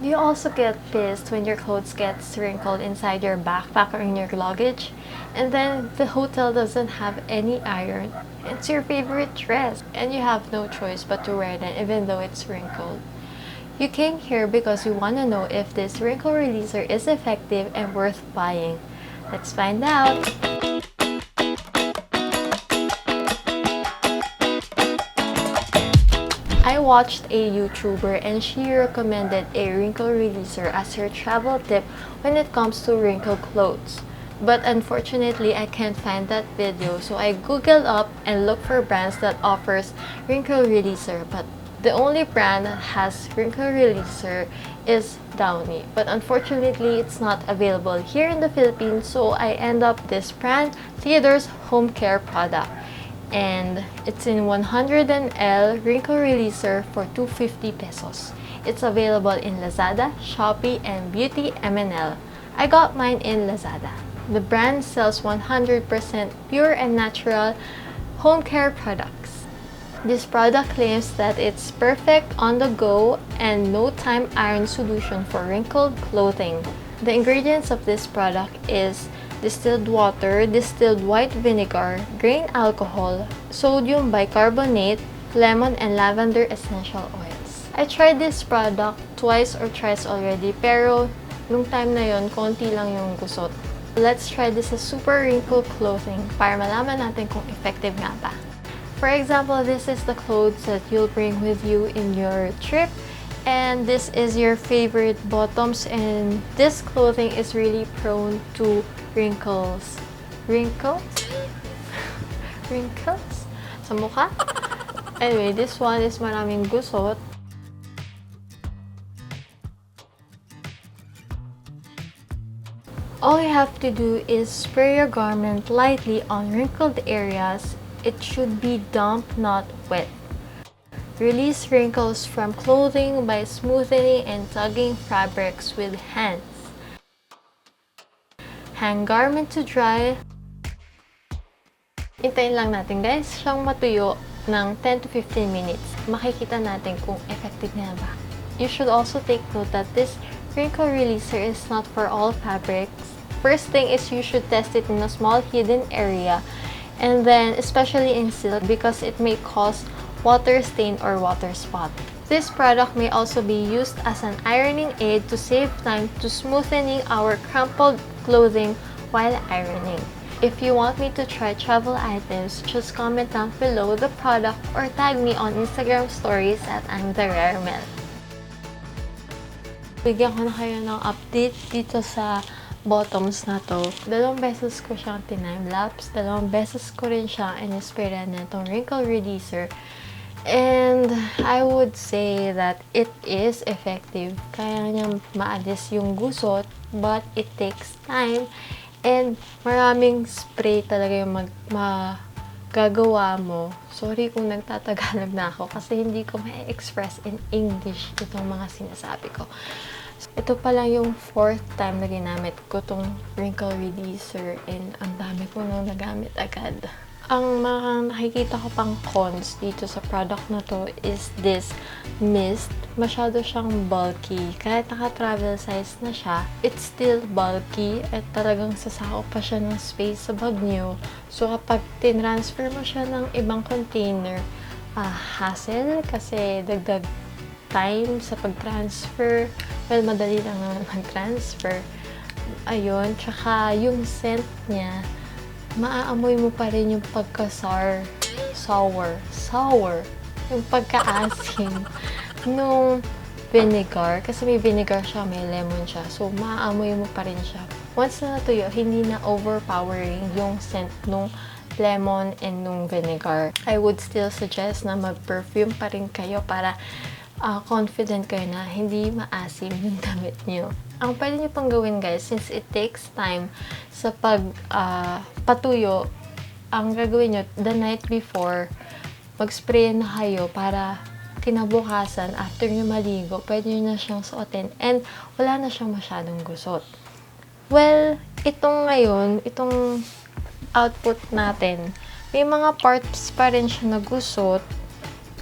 Do you also get pissed when your clothes gets wrinkled inside your backpack or in your luggage? And then the hotel doesn't have any iron. It's your favorite dress and you have no choice but to wear it even though it's wrinkled. You came here because you want to know if this wrinkle releaser is effective and worth buying. Let's find out! I watched a YouTuber and she recommended a wrinkle releaser as her travel tip when it comes to wrinkled clothes. But unfortunately, I can't find that video, so I googled up and looked for brands that offers wrinkle releaser. But the only brand that has wrinkle releaser is Downy. But unfortunately, it's not available here in the Philippines, so I end up this brand, Theodore's home care product. And it's in 100 ml wrinkle releaser for 250 pesos. It's available in Lazada, Shopee, and Beauty MNL. I got mine in Lazada. The brand sells 100% pure and natural home care products. This product claims that it's perfect on the go and no time iron solution for wrinkled clothing. The ingredients of this product is distilled water, distilled white vinegar, grain alcohol, sodium bicarbonate, lemon, and lavender essential oils. I tried this product twice or thrice already, pero nung time na yon, konti lang yung gusot. Let's try this as super wrinkled clothing para malaman natin kung effective nga ba. For example, this is the clothes that you'll bring with you in your trip. And this is your favorite bottoms, and this clothing is really prone to wrinkles. Wrinkles? Wrinkles? Sa mukha? Anyway, this one is maraming gusot. All you have to do is spray your garment lightly on wrinkled areas. It should be damp, not wet. Release wrinkles from clothing by smoothing and tugging fabrics with hands. Hang garment to dry. Hintayin lang natin guys siyang matuyo ng 10 to 15 minutes. Makikita natin kung effective nga ba. You should also take note that this wrinkle releaser is not for all fabrics. First thing is you should test it in a small hidden area, and then especially in silk because it may cause water stain or water spot. This product may also be used as an ironing aid to save time to smoothening our crumpled clothing while ironing. If you want me to try travel items, just comment down below the product or tag me on Instagram stories at I'm the Rare Mel. Bigyan ko na kayo ng update dito sa bottoms na to. 2 beses ko siyang time-lapse, 2 beses ko rin siya in-sprayan na itong wrinkle releaser. And I would say that it is effective. Kaya niyang maalis yung gusot, but it takes time. And maraming spray talaga yung magagawa mo. Sorry kung nagtatagalog na ako kasi hindi ko ma-express in English itong mga sinasabi ko. Ito pa lang yung 4th time na ginamit ko itong wrinkle releaser and ang dami ko nang nagamit agad. Ang mga nakikita ko pang cons dito sa product na to is this mist. Masyado siyang bulky. Kahit naka-travel size na siya, it's still bulky at talagang sasakop pa siya ng space sa bag niyo. So kapag tinransfer mo siya ng ibang container, hassle kasi dagdag time sa pag-transfer. Well, madali lang naman mag-transfer. Ayun, tsaka yung scent niya, maaamoy mo pa rin yung pagka-sour, yung pagka-asim nung vinegar. Kasi may vinegar siya, may lemon siya. So, maaamoy mo pa rin siya. Once na natuyo, hindi na overpowering yung scent nung lemon and nung vinegar. I would still suggest na mag-perfume pa rin kayo para confident kayo na hindi maasim yung damit nyo. Ang pwede nyo pang gawin guys, since it takes time sa patuyo, ang gagawin nyo the night before, mag-spray na kayo para kinabukasan, after nyo maligo, pwede nyo na siyang suotin and wala na siyang masyadong gusot. Well, itong ngayon, itong output natin, may mga parts pa rin siya na gusot,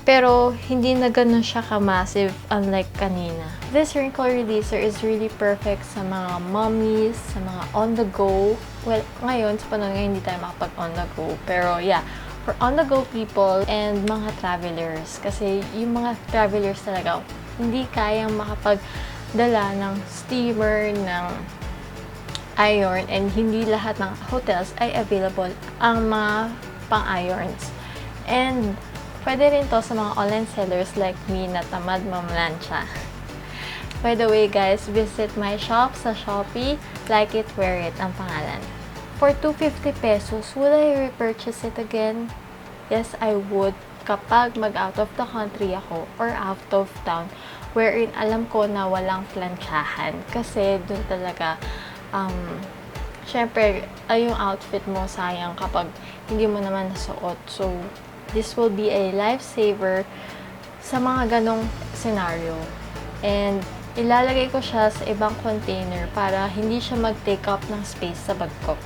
pero hindi na ganun siya ka-massive unlike kanina. This wrinkle releaser is really perfect sa mga mommies, sa mga on-the-go. Well, ngayon, sa panahon ngayon, hindi tayo makapag on-the-go. Pero yeah, for on-the-go people and mga travelers. Kasi yung mga travelers talaga, hindi kayang makapagdala ng steamer, ng iron, and hindi lahat ng hotels ay available ang mga pang-irons. And pwede rin to sa mga online sellers like me na tamad mamlansya. By the way guys, visit my shop sa Shopee, Like It, Wear It ang pangalan. For 250 pesos, would I repurchase it again? Yes, I would kapag mag-out of the country ako or out of town wherein alam ko na walang planchahan. Kasi dun talaga, syempre, yung outfit mo sayang kapag hindi mo naman nasuot. So, this will be a lifesaver sa mga ganong scenario. And ilalagay ko siya sa ibang container para hindi siya mag-take up ng space sa bag ko.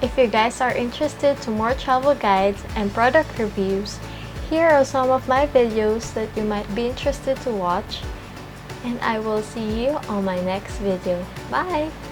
If you guys are interested to more travel guides and product reviews, here are some of my videos that you might be interested to watch. And I will see you on my next video. Bye!